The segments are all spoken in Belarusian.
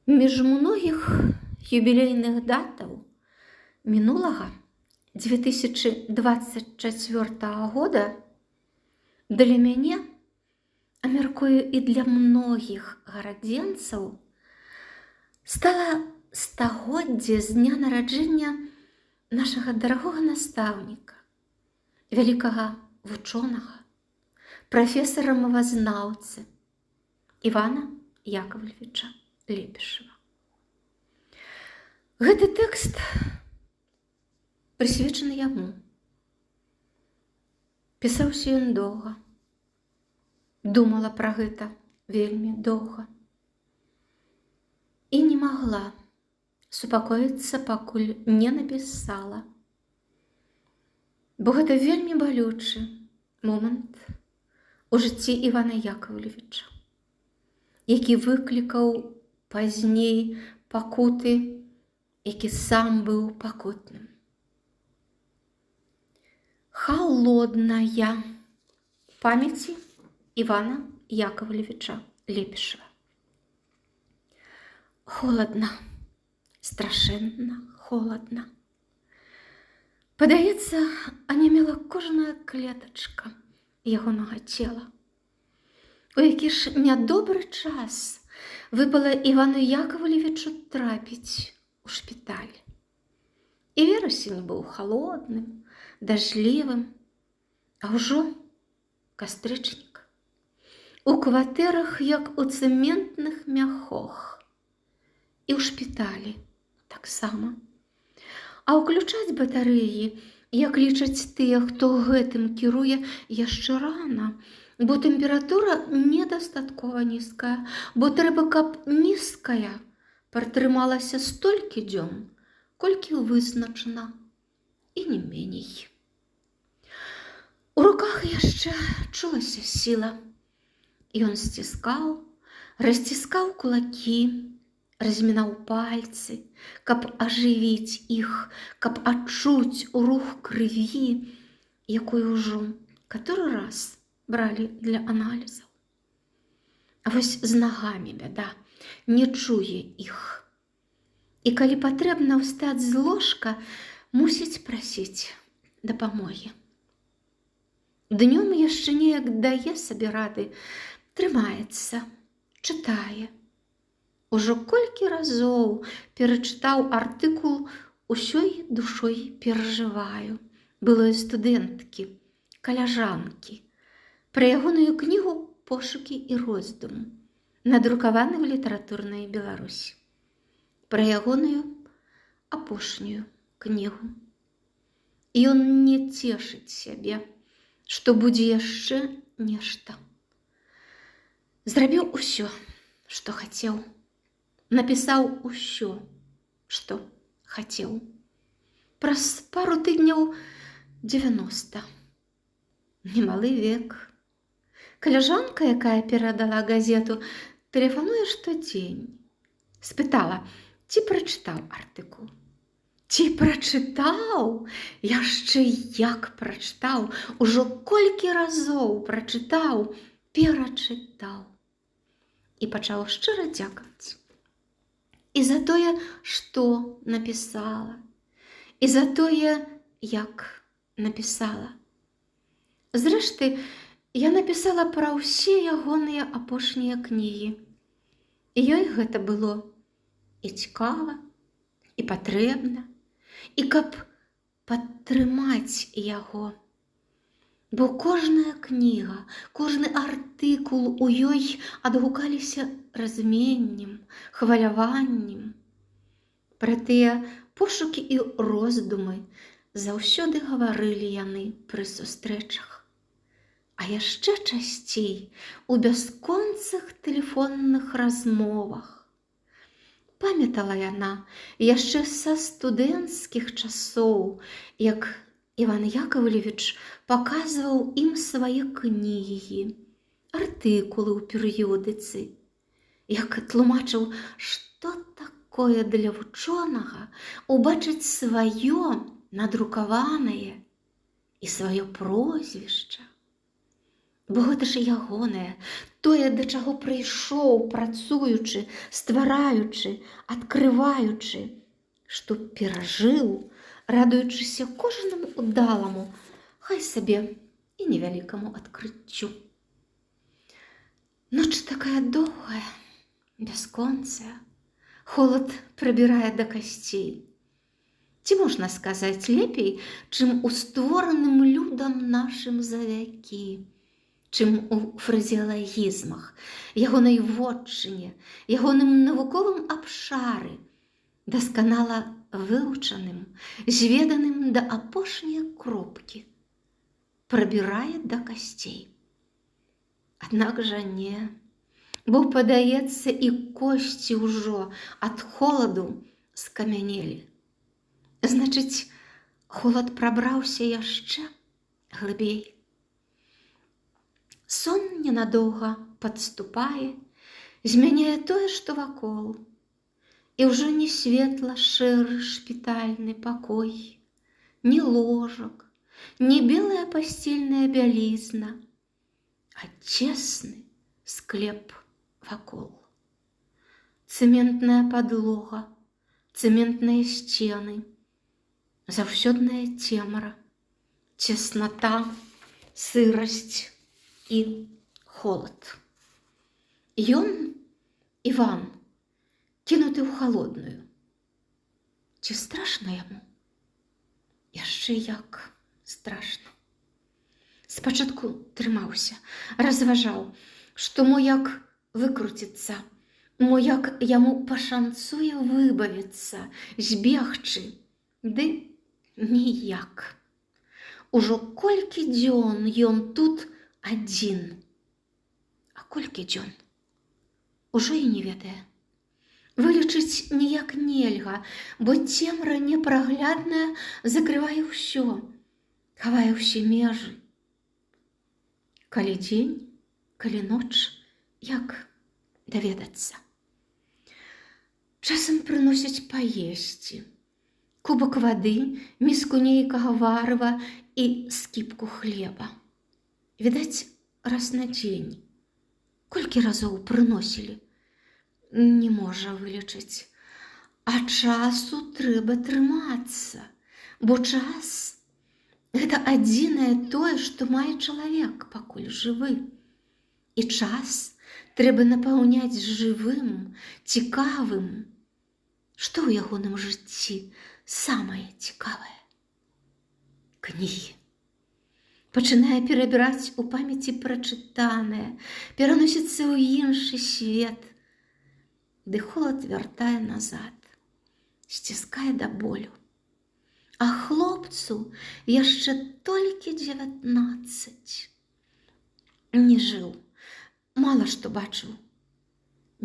Між многіх юбілейних датаў мінулага 2024 года для мяне, а мяркую і для многіх гарадзенцаў, стала стагоддзе з дня нараджэння нашага дарагога настаўніка, вялікага вучонага, прафесара-мовазнаўцы Івана Яковлевича Лепешева. Гэты тэкст прысвечаны яму. Пісаўся ён доўга. Думала пра гэта вельмі доўга. І не магла супакоіцца, пакуль не напісала. Бо гэта вельмі балючы момант у жыцці Івана Яковлевича, які выклікаў пазней пакуты, які сам быў пакутным. Холодная памяці Івана Яковлевича Лепешева. Холодна, страшэнна холодна. Падаецца, анямела кожная клетачка ягонага цела. У які ж нядобры час выпала Івану Яковлевичу трапіць у шпіталь. І верасень быў холодным, дажджлівым, а ўжо кастрычнік. У кватэрах, як у цэментных мяхах. І ў шпіталі таксама. А ўключаць батарэі, як лічаць тыя, хто гэтым кіруе, яшчэ рана, бо тэмпература недастаткова нізкая, бо трэба, каб нізкая пратрымалася столькі дзён, колькі вызначана, і не меней. У руках яшчэ чулася сіла. Ён сціскаў, расціскаў кулакі, размінаў пальцы, каб ажывіць іх, каб адчуць рух крыві, якую ўжо каторы раз бралі для аналізаў. А вось з нагамі бяда, не чуе іх. І калі патрэбна ўстаць з ложка, мусіць прасіць дапамогі. Днём яшчэ неяк дае сабе рады, трымаецца, чытае. Ужо колькі разоў перачытаў артыкул «Усёй душой перажываю» былой студэнткі, каляжанкі, пра ягоную кнігу «Пошукі і роздум», надрукаваны ў літаратурнай Беларусі, пра ягоную апошнюю кнігу. І ён не цешыць сябе, што будзе яшчэ нешта. Зрабіў усё, што хацеў. Напісаў усё, што хацеў. Праз пару тыдняў 90. Немалы век. Каляжанка, якая перадала газету, тэлефануе штодзень. Спытала, ці прачытаў артыкул. Ці прачытаў? Яшчэ як прачытаў. Ужо колькі разоў прачытаў, перачытаў. І пачаў шчыра дзякаваць. І за тое, што напісала. І за тое, як напісала. Зрэшты, я напісала пра ўсе ягоныя апошнія кнігі. І ёй гэта было і цікава, і патрэбна, і каб падтрымаць яго. Бо кожная кніга, кожны артыкул у ёй адгукаліся разменнем, хваляваннем. Пра тыя пошукі і роздумы заўсёды гаварылі яны пры сустрэчах. А яшчэ часцей у бясконцых тэлефонных размовах. Памятала яна яшчэ са студэнцкіх часоў, як Іван Яковлевич паказваў ім свае кнігі, артыкулы ў перыёдыцы, як тлумачыў, што такое для вучонага убачыць сваё надрукаванае і сваё прозвішча. Бо гэта ж ягонае, тое, да чаго прыйшоў, працуючы, ствараючы, адкрываючы, што перажыў, радуючыся кожнаму ўдаламу, хай сабе і невялікаму адкрыццю. Ноч такая доўгая, бясконцая, холад прабірае да касцей. Ці можна сказаць лепей, чым у створаным людам нашым завякі, чым у фразеалагізмах, ягонай вотчыне, ягоным навуковым абшары, дасканала вывучаным, зведаным да апошняй кропкі, прабірае да касцей. Аднак жа не, бо, падаецца, і косці ўжо ад холаду скамянелі. Значыць, холад прабраўся яшчэ глыбей. Сон ненадоўга падступае, змяняе тое, што вакол. І ўжо не светла-шэры шпітальны пакой, ні ложак, ні белая пасцельная бялізна, а цесны склеп вакол. Цэментная падлога, цэментныя сцены, заўсёдная цемра, цесната, сырасць і холад. Ён, Іван, кінуты ў халодную. Ці страшна яму? Яшчэ як страшна. Спачатку трымаўся, разважаў, што мо як выкруціцца, мо як яму пашанцуе выбавіцца, збегчы, ды ніяк. Ужо колькі дзён ён тут адзін. А колькі дзён? Ужо і не ведае. Вылічыць ніяк нельга, бо цемра непраглядная закрывае ўсё, хавае ўсе межы. Калі дзень, калі ноч, як даведацца? Часам прыносяць паесці. Кубак вады, міску нейкага варыва і скіпку хлеба. Відаць, раз на дзень. Колькі разоў прыносілі? Не можа вылічыць. А часу трэба трымацца, бо час – гэта адзінае тое, што мае чалавек, пакуль жывы. І час трэба напаўняць жывым, цікавым. Што ў ягоным жыцці самае цікавае? Кнігі. Пачынае перабіраць у памяці прачытанае, пераносіцца ў іншы свет. Ды холад вяртае назад, сціскае да болю. А хлопцу яшчэ толькі 19. Не жыў, мала што бачыў.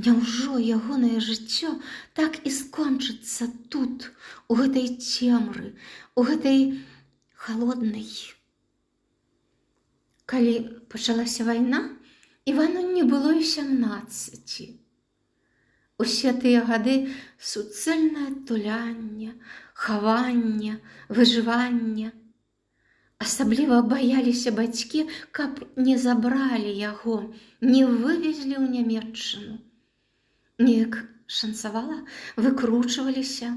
Няўжо ягонае жыццё так і скончыцца тут, у гэтай цемры, у гэтай халоднай? Калі пачалася вайна, Івану не было і 17. Усе тыя гады суцэльнае тулянне, хаванне, выжыванне. Асабліва баяліся бацькі, каб не забралі яго, не вывезлі ў Нямецчыну. Неяк шанцавала, выкручваліся.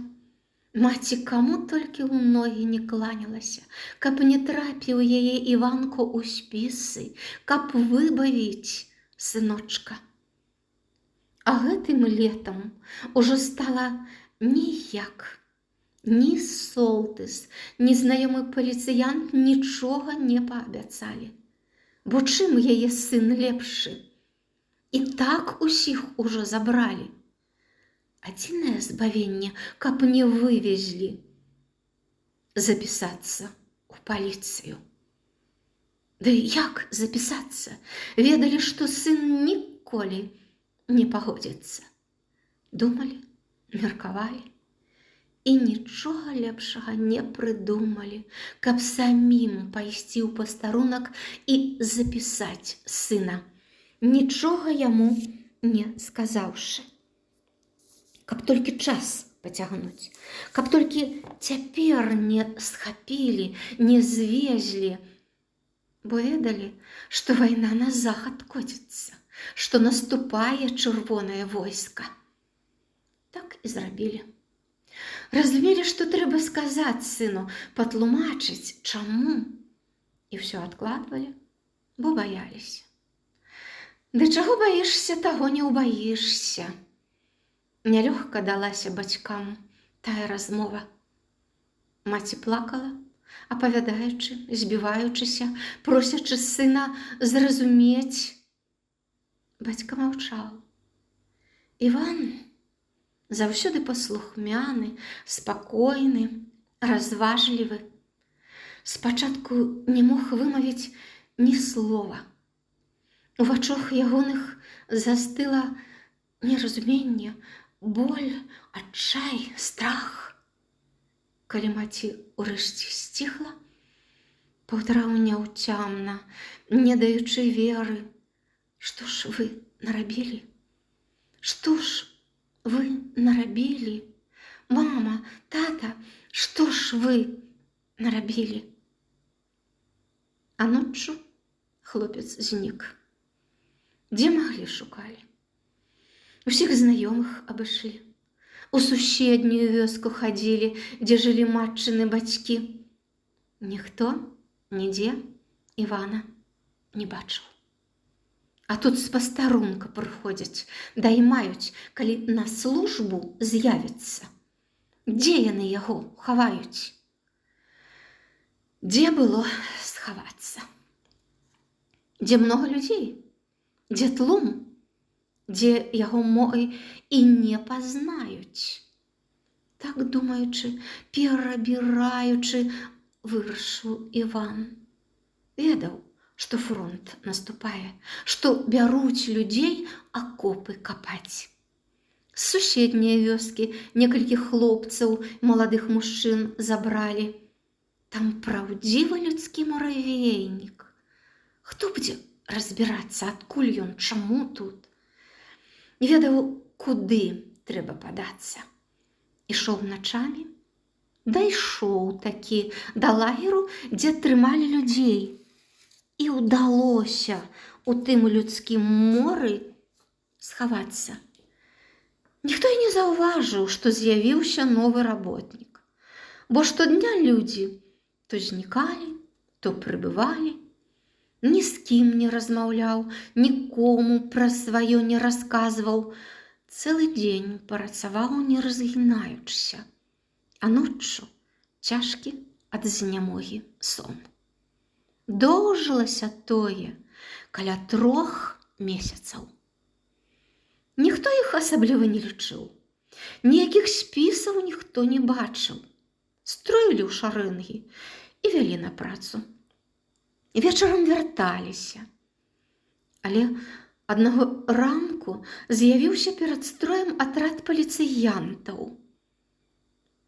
Маці каму толькі ў ногі не кланялася, каб не трапіў яе Іванку ў спісы, каб выбавіць сыночка. А гэтым летам ужо стала ніяк. Ні Солтыс, ні знаёмы паліцыянт нічога не паабяцалі. Бо чым яе сын лепшы? І так усіх ужо забралі. Адзінае збавенне, каб не вывезлі. Запісацца ў паліцыю. Ды як запісацца? Ведалі, што сын ніколі не пагодзіцца. Думалі, меркавалі. І нічога лепшага не прыдумалі, каб самім пайсці ў пастарунак і запісаць сына, нічога яму не сказаўшы. Каб толькі час пацягнуць, каб толькі цяпер не схапілі, не звезлі. бо ведалі, што вайна на захад коціцца, што наступае чырвонае войска. Так і зрабілі. Разумелі, што трэба сказаць сыну, патлумачыць, чаму. І ўсё адкладвалі, бо баяліся. Ды чаго баішся, таго не ўбаішся. Нялёгка далася бацькам тая размова. Маці плакала, апавядаючы, збіваючыся, просячы сына зразумець. Бацька маўчаў. Іван, заўсёды паслухмяны, спакойны, разважлівы, спачатку не мог вымавіць ні слова. У вачах ягоных застыла неразуменне, боль, адчай, страх. Калі маці ўрэшце сціхла, паўтараў няўцямна, не даючы веры: «Што ж вы нарабілі? Што ж вы нарабілі? Мама, тата, што ж вы нарабілі?» А ноччу хлопец знік. Дзе маглі, шукалі. Усіх знаёмых абышлі. У суседнюю вёску хадзілі, дзе жылі матчыны бацькі. Ніхто нідзе Івана не бачыў. А тут з пастарунка прыходзяць, даймаюць, калі на службу з'явіцца. Дзе яны яго хаваюць? Дзе было схавацца? Дзе многа людзей? Дзе тлум? Дзе яго мой і не пазнаюць? Так думаючы, перабіраючы, вырашыў Іван. Ведаў, што фронт наступае, што бяруць людзей акопы капаць. З суседняй вёскі некалькі хлопцаў, маладых мужчын забралі. Там праўдзівы людскі муравейнік. Хто будзе разбірацца, адкуль ён, чаму тут? Не ведаў, куды трэба падацца. Ішоў начамі, дайшоў такі да лагеру, дзе трымалі людзей. І ўдалося у тым людскім моры схавацца. Ніхто і не заўважыў, што з'явіўся новы работнік. Бо штодня людзі то знікалі, то прыбывалі. Ні з кім не размаўляў, нікому пра сваё не расказваў. Цэлы дзень працаваў, не разгінаючыся. А ноччу цяжкі ад знямогі сон. Доўжылася тое каля 3 месяцаў. Ніхто іх асабліва не лічыў. Ніякіх спісаў ніхто не бачыў. Строілі ў шарэнгі і вялі на працу. Вечарам вярталіся. Але аднаго ранку з'явіўся перад строем атрад паліцыянтаў.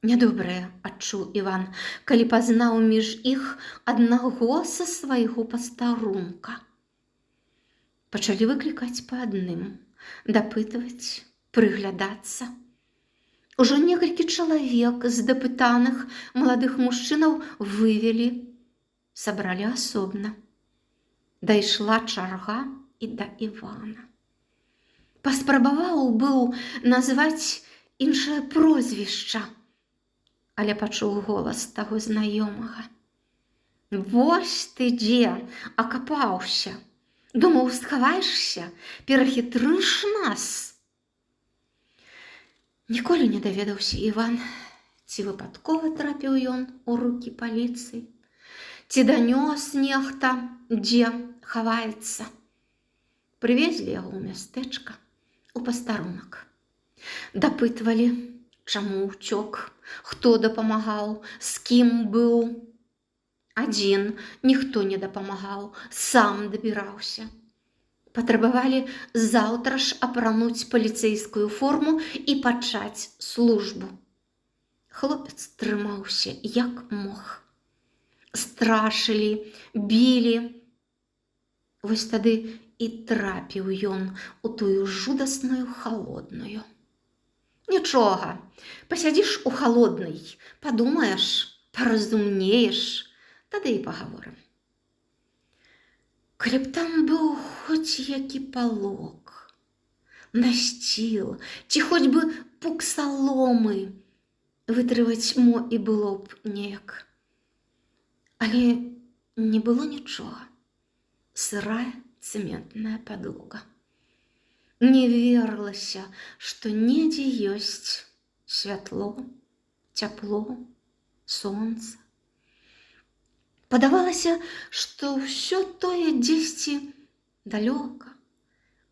Нядобрае адчуў Іван, калі пазнаў між іх аднаго са свайго пастарунка. Пачалі выклікаць па адным, дапытваць, прыглядацца. Ужо некалькі чалавек з дапытаных маладых мужчынаў вывелі, сабралі асобна. Дайшла чарга і да Івана. Паспрабаваў быў назваць іншае прозвішча, але пачуў голас таго знаёмага. «Вось ты дзе акапаўся! Думаў, схаваешся, перахітрыш нас!» Ніколі не даведаўся Іван, ці выпадкова трапіў ён у рукі паліцыі, ці данёс нехта, дзе хаваецца. Прывезлі яго ў мястэчка, у пастарунак. Дапытвалі, чаму ўцёк, хто дапамагаў, з кім быў. Адзін ніхто не дапамагаў, сам дабіраўся. Патрабавалі заўтра ж апрануць паліцэйскую форму і пачаць службу. Хлопец трымаўся як мог. Страшылі, білі. Вось тады і трапіў ён у тую жудасную халодную. Нічога, пасядзіш у халоднай, падумаеш, паразумнееш, тады і пагаворым. Калі б там быў хоць які палок, насціл, ці хоць бы пук саломы, вытрываць мо і было б неяк. Але не было нічога. Сырая цэментная падлога. Не верылася, што недзе ёсць святло, цяпло, сонца. Падавалася, што ўсё тое дзесьці далёка,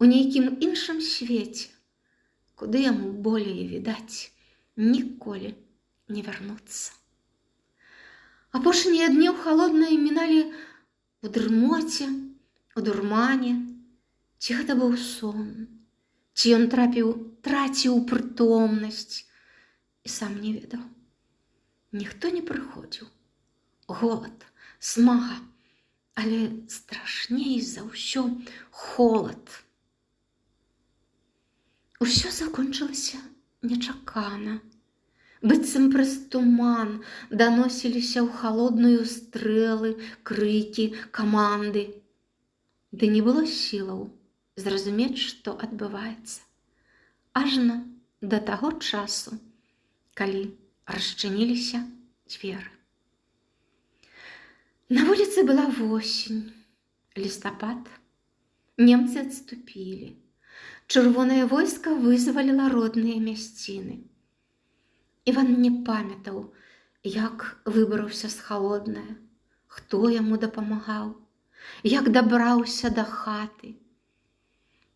у нейкім іншым свеце, куды яму болей, відаць, ніколі не вярнуцца. Апошнія дні ў халоднай міналі у дрымоте, у дурмане. Ці гэта быў сон, ці ён траціў прытомнасць і сам не ведаў. Ніхто не прыходзіў. Голад, смага, але страшней за ўсё холад. Усё закончылася нечакана. Быццам праз туман даносіліся ў халодную стрэлы, крыкі, каманды. Ды не было сілаў зразумець, што адбываецца. Ажна да таго часу, калі расчыніліся дзверы. На вуліцы была восень, лістапад. Немцы адступілі. Чырвонае войска вызваліла родныя мясціны. Іван не памятаў, як выбараўся з халоднае, хто яму дапамагаў, як дабраўся да хаты.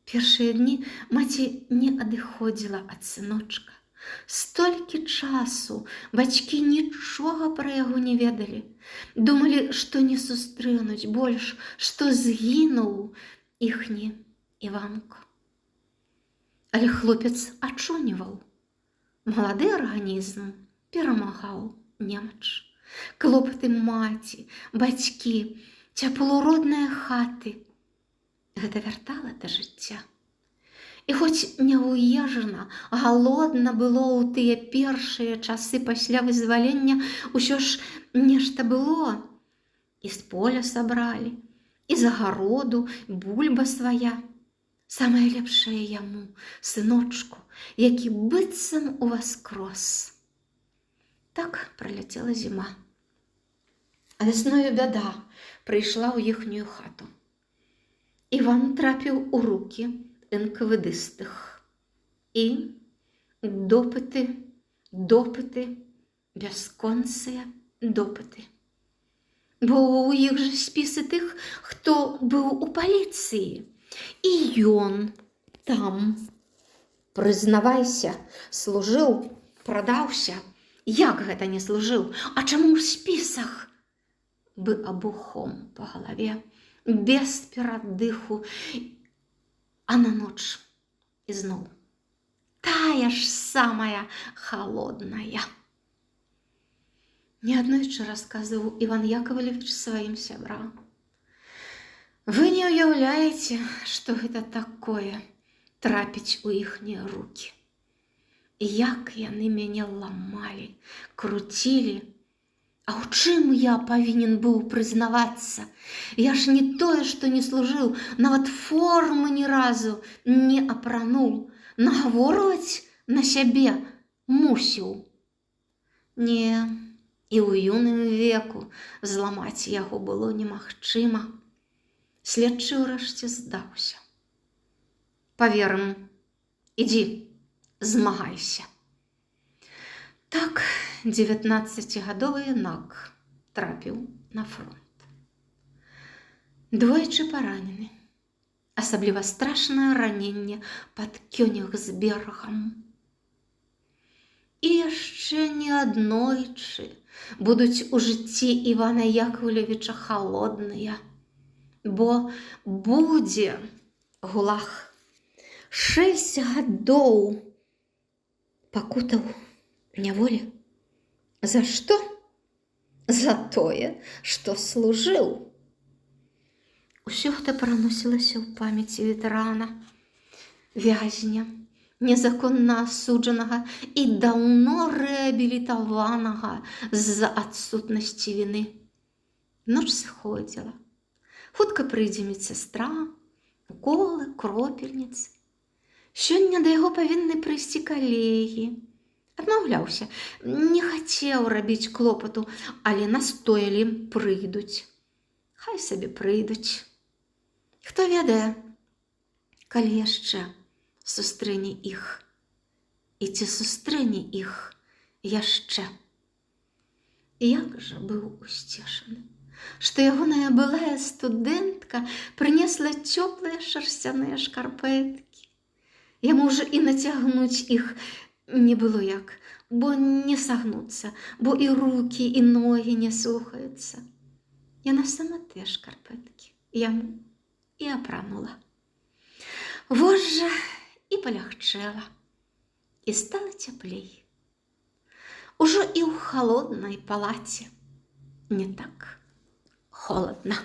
Першыя дні маці не адыходзіла ад сыночка. Столькі часу бацькі нічога пра яго не ведалі. Думалі, што не сустрэнуць больш, што згінуў іхні Іванко. Але хлопец ачуньваў. Малады арганізм перамагаў немач. Клопаты маці, бацькі, цяпло роднае хаты. Гэта вяртала да жыцця. І хоць няўезжана, галодна было ў тыя першыя часы пасля вызвалення, усё ж нешта было. І з поля сабралі, і з агароду бульба свая. Самае лепшае яму, сыночку, які быццам уваскрос. Так праляцела зіма. А вясною бяда прыйшла ў іхнюю хату. Іван трапіў у рукі НКВДстых. І допыты, бясконцыя допыты. Бо ў іх жа спісы тых, хто быў у паліцыі. І ён там. Прызнавайся, служыў, прадаўся. Як гэта не служыў? А чаму ў спісах? Бы абухом па галаве, без перадыху, а на ноч ізноў. Тая ж самая халодная. Неаднойчы расказваў Іван Яковлевич сваім сябрам. Вы не ўяўляеце, што гэта такое трапіць у іхнія рукі. Як яны мяне ламалі, круцілі. А ў чым я павінен быў прызнавацца? Я ж не тое, што не служыў, нават формы ні разу не апрануў. Нагаворваць на сябе мусіў. Не, і ў юным веку зламаць яго было немагчыма. Следчы ўрэшце здаўся. Паверым, ідзі, змагайся. Так 19-гадовы юнак трапіў на фронт. Двойчы паранены. Асабліва страшнае раненне пад Кёнігсбергам. І яшчэ не аднойчы будуць у жыцці Івана Яковлевіча халодныя. Бо будзе гулаг. 6 гадоў пакутаў няволі. За што? За тое, што служыў. Усё гэта праносілася ў памяці ветэрана, вязня, незаконна асуджанага і даўно рэабілітаванага з-за адсутнасці віны. Ноч сыходзіла. Хутка прыйдзе медсястра, уколы, кропельніцы. Сёння да яго павінны прыйсці калегі. Адмаўляўся, не хацеў рабіць клопату, але настоялі, прыйдуць. Хай сабе прыйдуць. Хто ведае, калі яшчэ сустрэне іх. І ці сустрэне іх яшчэ. Як жа быў усцешаны, што ягоная былая студэнтка прынесла цёплыя шарсцяныя шкарпэткі. Яму ўжо і нацягнуць іх не было як, бо не сагнуцца, бо і рукі, і ногі не слухаюцца. Яна сама тыя шкарпэткі яму і апранула. Вось жа і палягчэла, і стала цяплей. Ужо і ў халоднай палаце не так холадна.